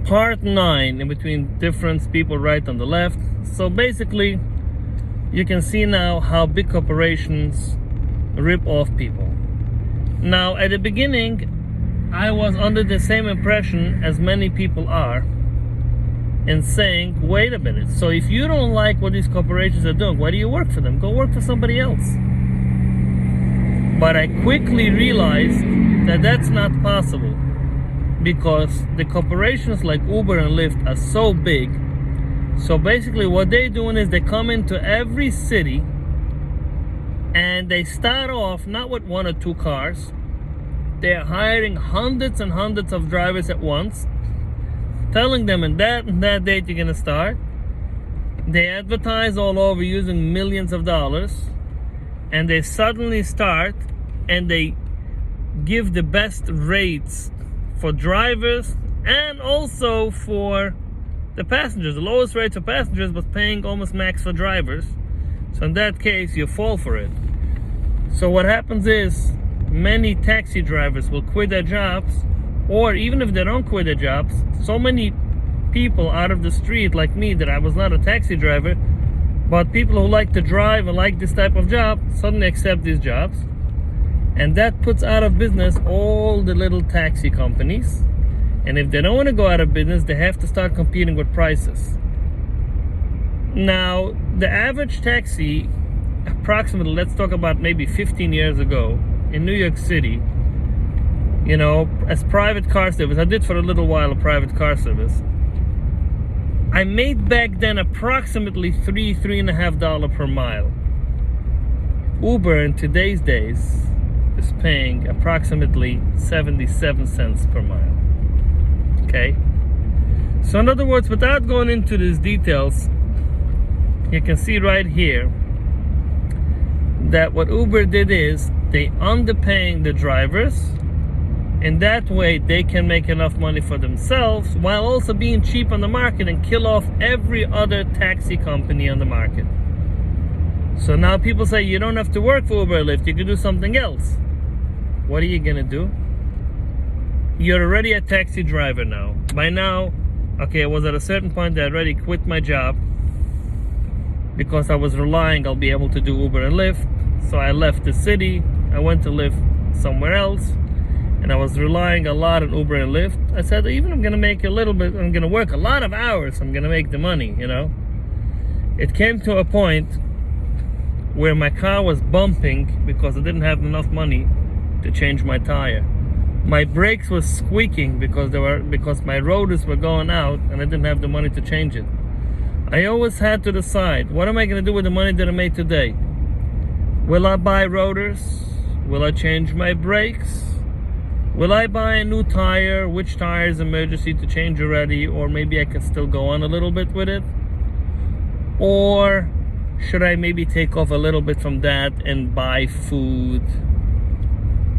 part 9 in between difference, people right and the left. So basically, you can see now how big corporations rip off people. Now, at the beginning, I was under the same impression as many people are, and saying, wait a minute, so if you don't like what these corporations are doing, why do you work for them? Go work for somebody else. But I quickly realized that that's not possible, because the corporations like Uber and Lyft are so big. So basically what they're doing is they come into every city and they start off not with 1 or 2 cars. They're hiring hundreds and hundreds of drivers at once, telling them and that date you're gonna start. They advertise all over using millions of dollars, and they suddenly start and they give the best rates for drivers and also for the passengers. The lowest rates for passengers, but paying almost max for drivers. So in that case, you fall for it. So what happens is many taxi drivers will quit their jobs, or even if they don't quit their jobs, so many people out of the street like me, that I was not a taxi driver, but people who like to drive and like this type of job suddenly accept these jobs. And that puts out of business all the little taxi companies. And if they don't want to go out of business, they have to start competing with prices. Now, the average taxi, approximately, let's talk about maybe 15 years ago in New York City, you know, as private car service, I did for a little while a private car service. I made back then approximately $3.5 per mile. Uber in today's days is paying approximately 77 cents per mile. Okay? So in other words, without going into these details, you can see right here that what Uber did is they underpaying the drivers, and that way they can make enough money for themselves while also being cheap on the market and kill off every other taxi company on the market. So now people say you don't have to work for Uber or Lyft, you can do something else. What are you gonna do? You're already a taxi driver now. By now, okay, I was at a certain point that I already quit my job because I was relying I'll be able to do Uber and Lyft. So I left the city, I went to live somewhere else, and I was relying a lot on Uber and Lyft. I said, even I'm gonna make a little bit, I'm gonna work a lot of hours, I'm gonna make the money, you know? It came to a point where my car was bumping because I didn't have enough money to change my tire. My brakes were squeaking because my rotors were going out and I didn't have the money to change it. I always had to decide, what am I gonna do with the money that I made today? Will I buy rotors? Will I change my brakes? Will I buy a new tire? Which tire is emergency to change already? Or maybe I can still go on a little bit with it? Or should I maybe take off a little bit from that and buy food,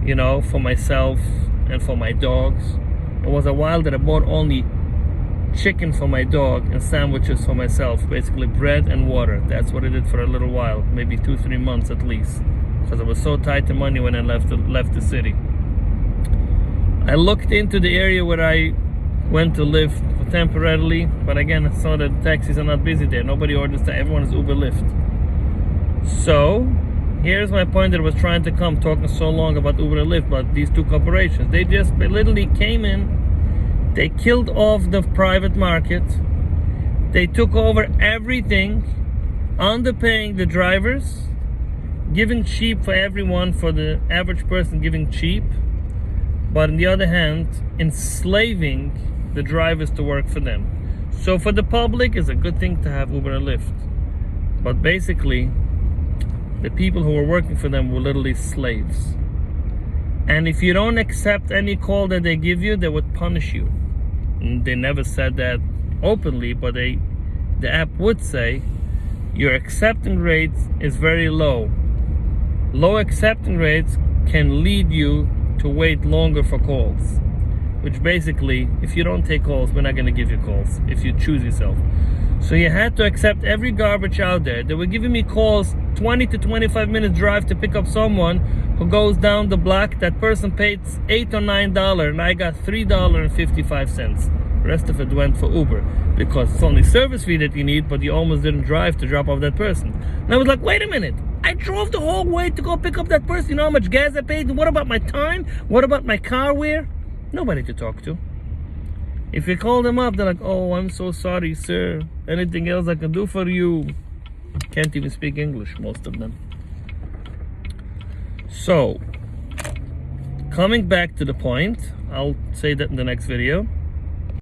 you know, for myself and for my dogs? It was a while that I bought only chicken for my dog and sandwiches for myself, basically bread and water. That's what I did for a little while, maybe 2-3 months at least, because I was so tight to money when I left the city. I looked into the area where I went to live temporarily, but again I saw that taxis are not busy there. Nobody orders that, everyone is Uber Lyft. So here's my point that I was trying to come, talking so long about Uber and Lyft, but these two corporations, they just literally came in, they killed off the private market, they took over everything, underpaying the drivers, giving cheap for everyone, for the average person giving cheap, but on the other hand, enslaving the drivers to work for them. So for the public, it's a good thing to have Uber and Lyft, but basically, the people who were working for them were literally slaves. And if you don't accept any call that they give you, they would punish you. And they never said that openly, but the app would say your acceptance rate is very low. Low acceptance rates can lead you to wait longer for calls, which basically, if you don't take calls, we're not going to give you calls if you choose yourself. So you had to accept every garbage out there. They were giving me calls 20 to 25 minutes drive to pick up someone who goes down the block. That person paid $8 or $9 and I got $3.55 rest of it went for Uber, because it's only service fee that you need, but you almost didn't drive to drop off that person. And I was like, wait a minute, I drove the whole way to go pick up that person. You know how much gas I paid? And what about my time? What about my car wear? Nobody to talk to. If you call them up, they're like, oh, I'm so sorry, sir. Anything else I can do for you? Can't even speak English, most of them. So, coming back to the point, I'll say that in the next video.